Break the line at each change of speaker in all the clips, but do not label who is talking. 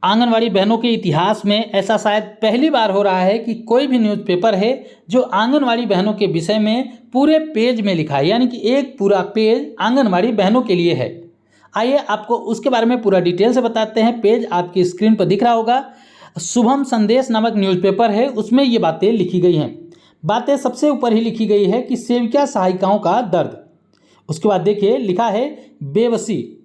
आंगनवाड़ी बहनों के इतिहास में ऐसा शायद पहली बार हो रहा है कि कोई भी न्यूज़पेपर है जो आंगनवाड़ी बहनों के विषय में पूरे पेज में लिखा है, यानी कि एक पूरा पेज आंगनवाड़ी बहनों के लिए है। आइए आपको उसके बारे में पूरा डिटेल से बताते हैं। पेज आपकी स्क्रीन पर दिख रहा होगा। शुभम संदेश नामक न्यूज़पेपर है, उसमें ये बातें लिखी गई हैं। बातें सबसे ऊपर ही लिखी गई है कि सेविका सहायिकाओं का दर्द। उसके बाद देखिए लिखा है बेबसी।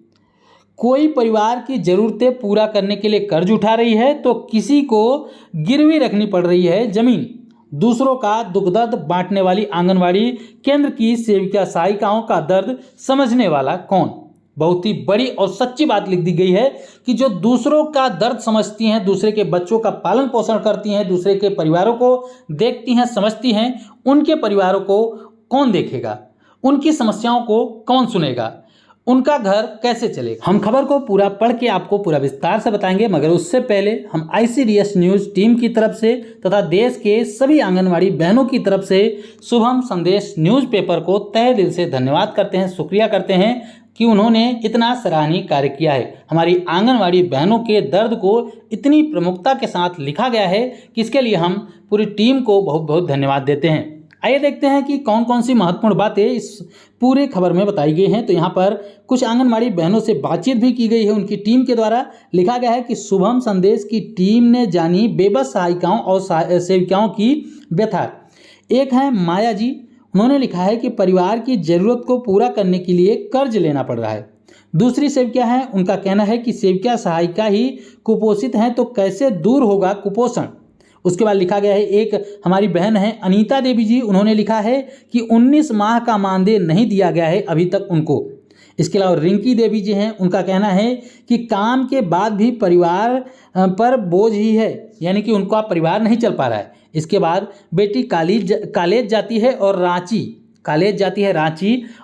कोई परिवार की ज़रूरतें पूरा करने के लिए कर्ज उठा रही है तो किसी को गिरवी रखनी पड़ रही है ज़मीन। दूसरों का दुख दर्द बांटने वाली आंगनवाड़ी केंद्र की सेविका सहायिकाओं का दर्द समझने वाला कौन। बहुत ही बड़ी और सच्ची बात लिख दी गई है कि जो दूसरों का दर्द समझती हैं, दूसरे के बच्चों का पालन पोषण करती हैं, दूसरे के परिवारों को देखती हैं, समझती हैं, उनके परिवारों को कौन देखेगा, उनकी समस्याओं को कौन सुनेगा, उनका घर कैसे चलेगा। हम खबर को पूरा पढ़ के आपको पूरा विस्तार से बताएंगे, मगर उससे पहले हम ICDS न्यूज़ टीम की तरफ से तथा देश के सभी आंगनवाड़ी बहनों की तरफ से शुभम संदेश न्यूज़पेपर को तहे दिल से धन्यवाद करते हैं, शुक्रिया करते हैं कि उन्होंने इतना सराहनीय कार्य किया है। हमारी आंगनवाड़ी बहनों के दर्द को इतनी प्रमुखता के साथ लिखा गया है कि इसके लिए हम पूरी टीम को बहुत बहुत धन्यवाद देते हैं। आइए देखते हैं कि कौन कौन सी महत्वपूर्ण बातें इस पूरे खबर में बताई गई हैं। तो यहाँ पर कुछ आंगनवाड़ी बहनों से बातचीत भी की गई है उनकी टीम के द्वारा। लिखा गया है कि शुभम संदेश की टीम ने जानी बेबस सहायिकाओं और सेविकाओं की व्यथा। एक है माया जी, उन्होंने लिखा है कि परिवार की ज़रूरत को पूरा करने के लिए कर्ज लेना पड़ रहा है। दूसरी सेविका है, उनका कहना है कि सेविका सहायिका ही कुपोषित हैं तो कैसे दूर होगा कुपोषण। उसके बाद लिखा गया है, एक हमारी बहन है अनीता देवी जी, उन्होंने लिखा है कि 19 माह का मानदेय नहीं दिया गया है अभी तक उनको। इसके अलावा रिंकी देवी जी हैं, उनका कहना है कि काम के बाद भी परिवार पर बोझ ही है, यानी कि उनका परिवार नहीं चल पा रहा है। इसके बाद बेटी कॉलेज जाती है और रांची,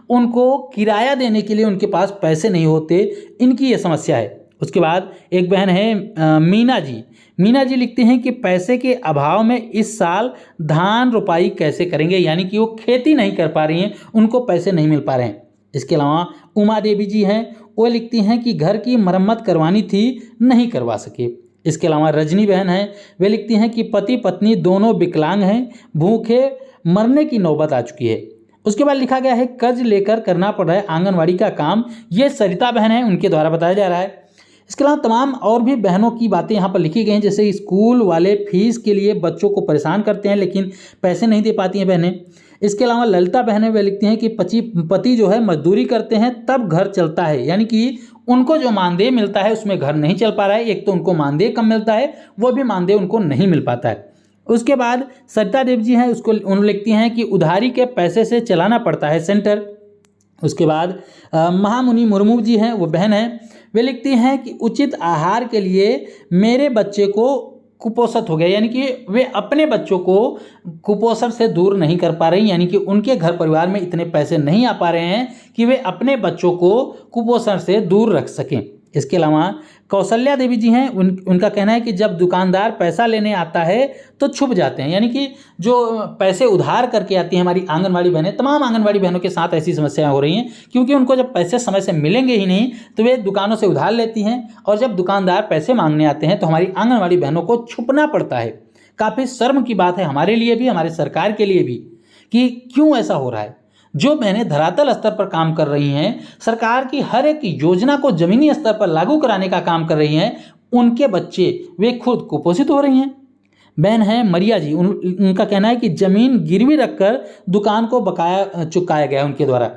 उनको किराया देने के लिए उनके पास पैसे नहीं होते, इनकी ये समस्या है। उसके बाद एक बहन है मीना जी लिखते हैं कि पैसे के अभाव में इस साल धान रोपाई कैसे करेंगे, यानी कि वो खेती नहीं कर पा रही हैं, उनको पैसे नहीं मिल पा रहे हैं। इसके अलावा उमा देवी जी हैं, वो लिखती हैं कि घर की मरम्मत करवानी थी, नहीं करवा सके। इसके अलावा रजनी बहन हैं, वे लिखती हैं कि पति पत्नी दोनों विकलांग हैं, भूखे मरने की नौबत आ चुकी है। उसके बाद लिखा गया है कर्ज लेकर करना पड़ रहा है आंगनवाड़ी का काम, ये सरिता बहन है, उनके द्वारा बताया जा रहा है। इसके अलावा तमाम और भी बहनों की बातें यहाँ पर लिखी गई हैं, जैसे स्कूल वाले फीस के लिए बच्चों को परेशान करते हैं लेकिन पैसे नहीं दे पाती हैं बहनें। इसके अलावा ललिता बहनें वे लिखती हैं कि पति जो है मजदूरी करते हैं तब घर चलता है, यानी कि उनको जो मानदेय मिलता है उसमें घर नहीं चल पा रहा है। एक तो उनको मानदेय कम मिलता है, वो भी मानदेय उनको नहीं मिल पाता है। उसके बाद सरिता देव जी हैं, उन्होंने लिखती हैं कि उधारी के पैसे से चलाना पड़ता है सेंटर। उसके बाद महामुनि मुर्मू जी हैं, वो बहन हैं, वे लिखती हैं कि उचित आहार के लिए मेरे बच्चे को कुपोषित हो गया, यानी कि वे अपने बच्चों को कुपोषण से दूर नहीं कर पा रही, यानी कि उनके घर परिवार में इतने पैसे नहीं आ पा रहे हैं कि वे अपने बच्चों को कुपोषण से दूर रख सकें। इसके अलावा कौशल्या देवी जी हैं, उनका कहना है कि जब दुकानदार पैसा लेने आता है तो छुप जाते हैं, यानी कि जो पैसे उधार करके आती हैं हमारी आंगनवाड़ी बहनें, तमाम आंगनवाड़ी बहनों के साथ ऐसी समस्याएं हो रही हैं, क्योंकि उनको जब पैसे समय से मिलेंगे ही नहीं तो वे दुकानों से उधार लेती हैं, और जब दुकानदार पैसे मांगने आते हैं तो हमारी आंगनवाड़ी बहनों को छुपना पड़ता है। काफ़ी शर्म की बात है हमारे लिए भी, हमारे सरकार के लिए भी, कि क्यों ऐसा हो रहा है। जो बहनें धरातल स्तर पर काम कर रही हैं, सरकार की हर एक योजना को जमीनी स्तर पर लागू कराने का काम कर रही हैं, उनके बच्चे वे खुद कुपोषित हो रही हैं। बहन है मरिया जी, उनका कहना है कि ज़मीन गिरवी रखकर दुकान को बकाया चुकाया गया उनके द्वारा।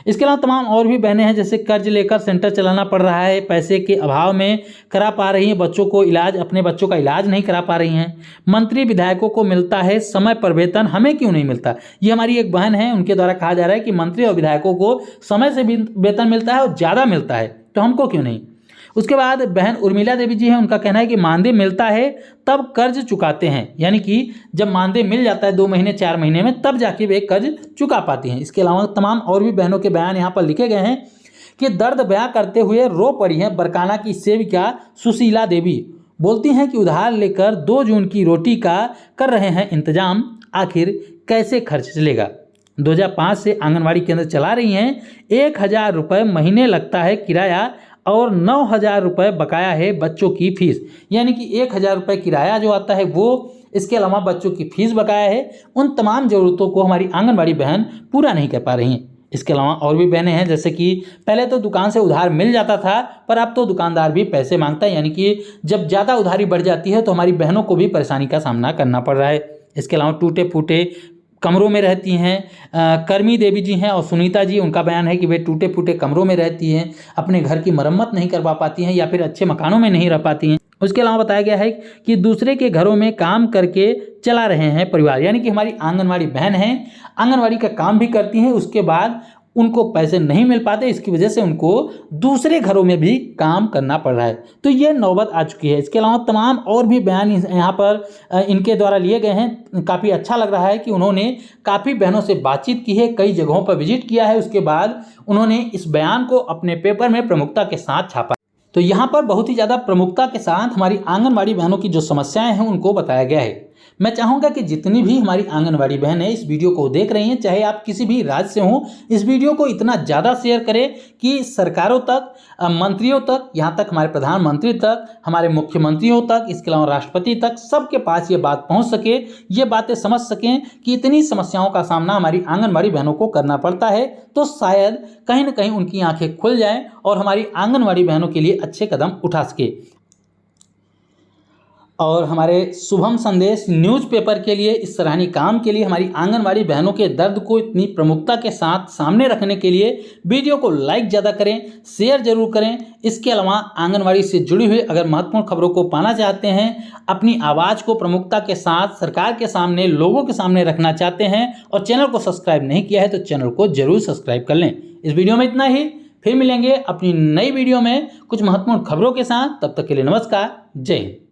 इसके अलावा तमाम और भी बहनें हैं, जैसे कर्ज लेकर सेंटर चलाना पड़ रहा है, पैसे के अभाव में करा पा रही हैं बच्चों को इलाज, अपने बच्चों का इलाज नहीं करा पा रही हैं। मंत्री विधायकों को मिलता है समय पर वेतन, हमें क्यों नहीं मिलता। ये हमारी एक बहन है, उनके द्वारा कहा जा रहा है कि मंत्री और विधायकों को समय से वेतन मिलता है और ज़्यादा मिलता है, तो हमको क्यों नहीं। उसके बाद बहन उर्मिला देवी जी हैं, उनका कहना है कि मानदेय मिलता है तब कर्ज चुकाते हैं, यानी कि जब मानदेय मिल जाता है 2 महीने 4 महीने में, तब जाके वे कर्ज चुका पाती हैं। इसके अलावा तमाम और भी बहनों के बयान यहाँ पर लिखे गए हैं कि दर्द बयां करते हुए रो पड़ी हैं बरकाना की सेविका सुशीला देवी। बोलती हैं कि उधार लेकर 2 जून की रोटी का कर रहे हैं इंतजाम, आखिर कैसे खर्च चलेगा। 2005 से आंगनवाड़ी केंद्र चला रही हैं, 1000 रुपये महीने लगता है किराया और 9,000 रुपये बकाया है बच्चों की फीस, यानी कि 1,000 रुपये किराया जो आता है वो, इसके अलावा बच्चों की फीस बकाया है। उन तमाम ज़रूरतों को हमारी आंगनबाड़ी बहन पूरा नहीं कर पा रही हैं। इसके अलावा और भी बहनें हैं, जैसे कि पहले तो दुकान से उधार मिल जाता था, पर अब तो दुकानदार भी पैसे मांगता है, यानी कि जब ज़्यादा उधारी बढ़ जाती है तो हमारी बहनों को भी परेशानी का सामना करना पड़ रहा है। इसके अलावा टूटे फूटे कमरों में रहती हैं। कर्मी देवी जी हैं और सुनीता जी, उनका बयान है कि वे टूटे फूटे कमरों में रहती हैं, अपने घर की मरम्मत नहीं करवा पाती हैं या फिर अच्छे मकानों में नहीं रह पाती हैं। उसके अलावा बताया गया है कि दूसरे के घरों में काम करके चला रहे हैं परिवार, यानी कि हमारी आंगनवाड़ी बहन हैं, आंगनवाड़ी का काम भी करती हैं, उसके बाद उनको पैसे नहीं मिल पाते, इसकी वजह से उनको दूसरे घरों में भी काम करना पड़ रहा है। तो ये नौबत आ चुकी है। इसके अलावा तमाम और भी बयान यहाँ पर इनके द्वारा लिए गए हैं। काफ़ी अच्छा लग रहा है कि उन्होंने काफ़ी बहनों से बातचीत की है, कई जगहों पर विजिट किया है, उसके बाद उन्होंने इस बयान को अपने पेपर में प्रमुखता के साथ छापा। तो यहाँ पर बहुत ही ज़्यादा प्रमुखता के साथ हमारी आंगनवाड़ी बहनों की जो समस्याएं हैं उनको बताया गया है। मैं चाहूँगा कि जितनी भी हमारी आंगनवाड़ी बहनें इस वीडियो को देख रही हैं, चाहे आप किसी भी राज्य से हों, इस वीडियो को इतना ज़्यादा शेयर करें कि सरकारों तक, मंत्रियों तक, यहाँ तक हमारे प्रधानमंत्री तक, हमारे मुख्यमंत्रियों तक, इसके अलावा राष्ट्रपति तक, सबके पास ये बात पहुँच सके, ये बातें समझ सकें कि इतनी समस्याओं का सामना हमारी आंगनवाड़ी बहनों को करना पड़ता है। तो शायद कहीं ना कहीं उनकी आंखें खुल जाएं और हमारी आंगनवाड़ी बहनों के लिए अच्छे कदम उठा सके। और हमारे शुभम संदेश न्यूज़पेपर के लिए, इस सराहनीय काम के लिए, हमारी आंगनवाड़ी बहनों के दर्द को इतनी प्रमुखता के साथ सामने रखने के लिए वीडियो को लाइक ज़्यादा करें, शेयर जरूर करें। इसके अलावा आंगनवाड़ी से जुड़ी हुई अगर महत्वपूर्ण खबरों को पाना चाहते हैं, अपनी आवाज़ को प्रमुखता के साथ सरकार के सामने, लोगों के सामने रखना चाहते हैं और चैनल को सब्सक्राइब नहीं किया है तो चैनल को जरूर सब्सक्राइब कर लें। इस वीडियो में इतना ही, फिर मिलेंगे अपनी नई वीडियो में कुछ महत्वपूर्ण खबरों के साथ। तब तक के लिए नमस्कार, जय हिंद।